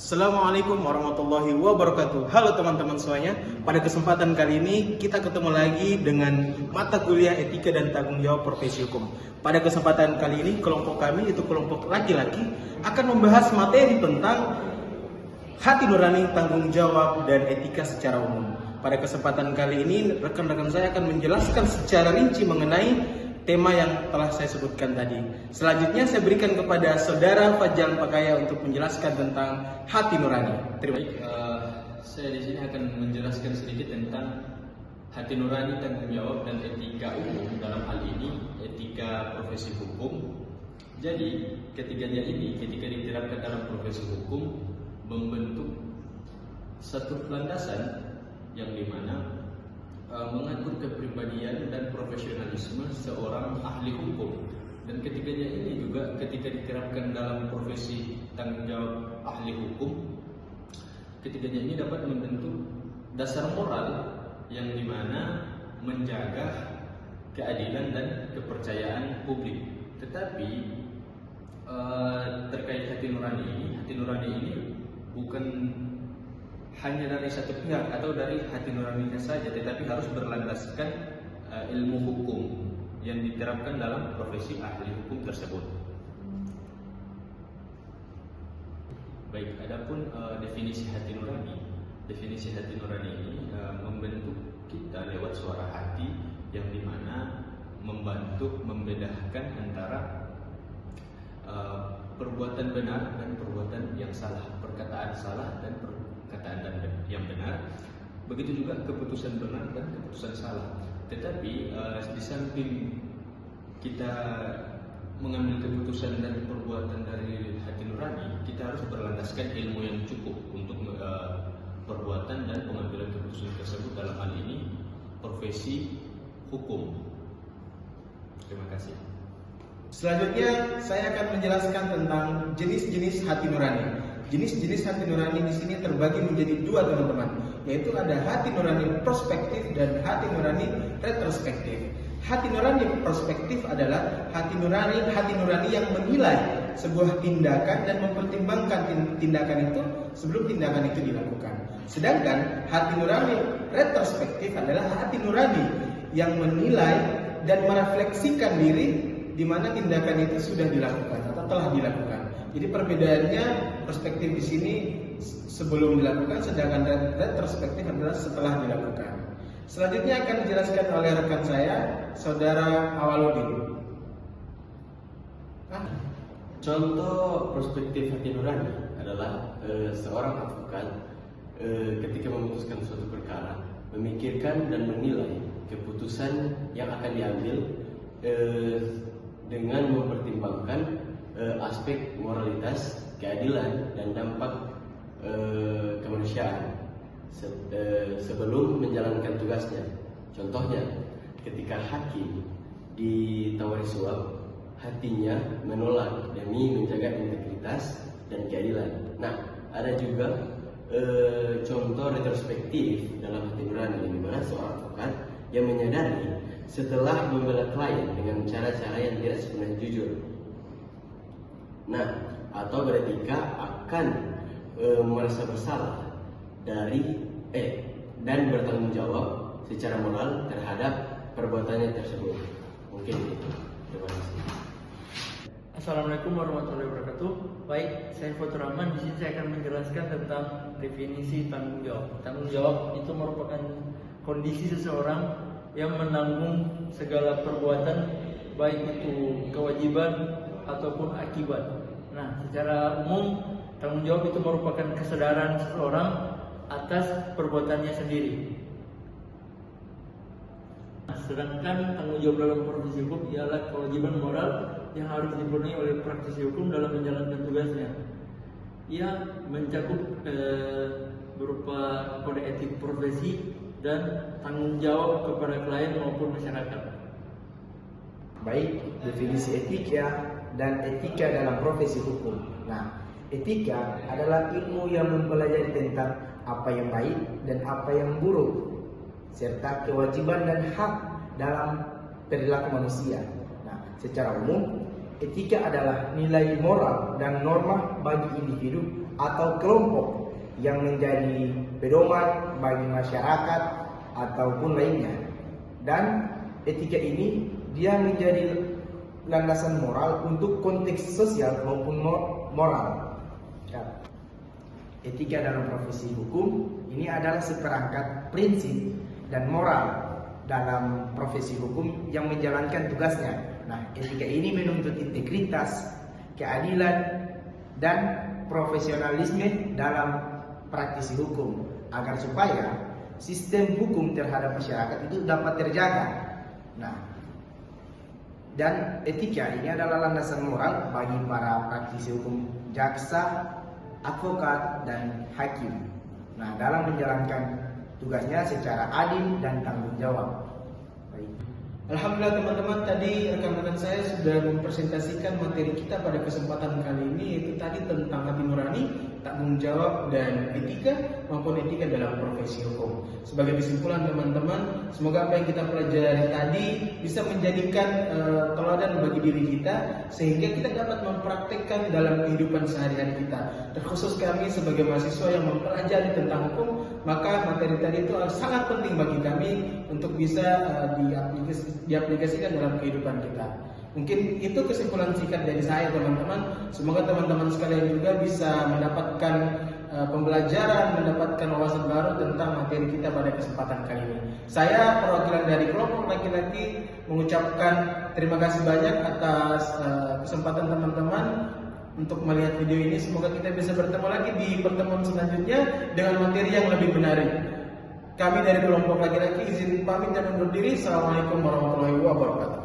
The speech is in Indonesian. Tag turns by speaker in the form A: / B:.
A: Assalamualaikum warahmatullahi wabarakatuh. Halo teman-teman semuanya. Pada kesempatan kali ini kita ketemu lagi dengan mata kuliah etika dan tanggung jawab profesi hukum. Pada kesempatan kali ini kelompok kami, yaitu kelompok laki-laki, akan membahas materi tentang hati nurani, tanggung jawab, dan etika secara umum. Pada kesempatan kali ini rekan-rekan saya akan menjelaskan secara rinci mengenai tema yang telah saya sebutkan tadi. Selanjutnya saya berikan kepada Saudara Fajal Pakaya untuk menjelaskan tentang hati nurani. Terima kasih.
B: Saya di sini akan menjelaskan sedikit tentang hati nurani, tanggung jawab, dan etika umum. Dalam hal ini etika profesi hukum. Jadi ketiganya ini ketika diterapkan dalam profesi hukum membentuk satu landasan yang dimana mengatur kepribadian dan profesionalisme seorang ahli hukum. Dan ketiganya ini juga ketika diterapkan dalam profesi tanggung jawab ahli hukum, ketiganya ini dapat membentuk dasar moral yang dimana menjaga keadilan dan kepercayaan publik. Tetapi terkait hati nurani ini bukan hanya dari satu pihak atau dari hati nuraninya saja, tetapi harus berlandaskan ilmu hukum yang diterapkan dalam profesi ahli hukum tersebut. Baik, adapun definisi hati nurani ini membentuk kita lewat suara hati yang dimana membantu membedakan antara perbuatan benar dan perbuatan yang salah, perkataan salah dan perkataan yang benar. Begitu juga keputusan benar dan keputusan salah. Tetapi di samping kita mengambil keputusan dan perbuatan dari hati nurani, kita harus berlandaskan ilmu yang cukup untuk perbuatan dan pengambilan keputusan tersebut, dalam hal ini profesi hukum. Terima kasih.
A: Selanjutnya saya akan menjelaskan tentang jenis-jenis hati nurani. Jenis-jenis hati nurani di sini terbagi menjadi dua, teman-teman, yaitu ada hati nurani prospektif dan hati nurani retrospektif. Hati nurani prospektif adalah hati nurani yang menilai sebuah tindakan dan mempertimbangkan tindakan itu sebelum tindakan itu dilakukan. Sedangkan hati nurani retrospektif adalah hati nurani yang menilai dan merefleksikan diri di mana tindakan itu sudah dilakukan atau telah dilakukan. Jadi perbedaannya, perspektif di sini sebelum dilakukan, sedangkan retrospektif adalah setelah dilakukan. Selanjutnya akan dijelaskan oleh rekan saya, Saudara Awaludin.
C: Contoh perspektif hati nurani adalah seorang advokat ketika memutuskan suatu perkara, memikirkan dan menilai keputusan yang akan diambil dengan mempertimbangkan aspek moralitas, keadilan, dan dampak kemanusiaan sebelum menjalankan tugasnya. Contohnya, ketika hakim ditawari suap, hatinya menolak demi menjaga integritas dan keadilan. Nah, ada juga contoh retrospektif dalam hati nurani, di mana seorang advokat yang menyadari setelah membela klien dengan cara-cara yang tidak sepenuhnya jujur. Nah, atau beretika akan merasa bersalah dan bertanggung jawab secara moral terhadap perbuatannya tersebut. Mungkin itu. Terima kasih.
D: Assalamualaikum warahmatullahi wabarakatuh. Baik, saya Fatur Rahman. Di sini saya akan menjelaskan tentang definisi tanggung jawab. Tanggung jawab itu merupakan kondisi seseorang yang menanggung segala perbuatan, baik itu kewajiban ataupun akibat. Nah, secara umum tanggung jawab itu merupakan kesadaran seseorang atas perbuatannya sendiri. Nah, sedangkan tanggung jawab dalam profesi hukum ialah kewajiban moral yang harus dipenuhi oleh praktisi hukum dalam menjalankan tugasnya. Ia mencakup berupa kode etik profesi dan tanggung jawab kepada klien maupun masyarakat.
E: Baik, definisi etika dan etika dalam profesi hukum. Nah, etika adalah ilmu yang mempelajari tentang apa yang baik dan apa yang buruk, serta kewajiban dan hak dalam perilaku manusia. Nah, secara umum, etika adalah nilai moral dan norma bagi individu atau kelompok yang menjadi pedoman bagi masyarakat ataupun lainnya. Dan etika ini dia menjadi landasan moral untuk konteks sosial maupun moral. Ya. Etika dalam profesi hukum ini adalah seperangkat prinsip dan moral dalam profesi hukum yang menjalankan tugasnya. Nah, etika ini menuntut integritas, keadilan, dan profesionalisme dalam praktisi hukum agar supaya sistem hukum terhadap masyarakat itu dapat terjaga. Nah, dan etika ini adalah landasan moral bagi para praktisi hukum, jaksa, advokat, dan hakim. Nah, dalam menjalankan tugasnya secara adil dan tanggung jawab. Baik.
A: Alhamdulillah teman-teman, tadi rekan-rekan saya sudah mempresentasikan materi kita pada kesempatan kali ini, yaitu tadi tentang hati nurani, tanggung jawab, dan etika maupun etika dalam profesi hukum. Sebagai kesimpulan teman-teman, semoga apa yang kita pelajari tadi bisa menjadikan teladan bagi diri kita, sehingga kita dapat mempraktekkan dalam kehidupan sehari-hari kita. Terkhusus kami sebagai mahasiswa yang mempelajari tentang hukum, maka materi tadi itu sangat penting bagi kami untuk bisa diaplikasikan dalam kehidupan kita. Mungkin itu kesimpulan singkat dari saya teman-teman. Semoga teman-teman sekalian juga bisa mendapatkan pembelajaran, mendapatkan wawasan baru tentang materi kita pada kesempatan kali ini. Saya perwakilan dari kelompok laki-laki mengucapkan terima kasih banyak atas kesempatan teman-teman untuk melihat video ini. Semoga kita bisa bertemu lagi di pertemuan selanjutnya dengan materi yang lebih menarik. Kami dari kelompok laki-laki izin pamit dan undur diri. Assalamualaikum warahmatullahi wabarakatuh.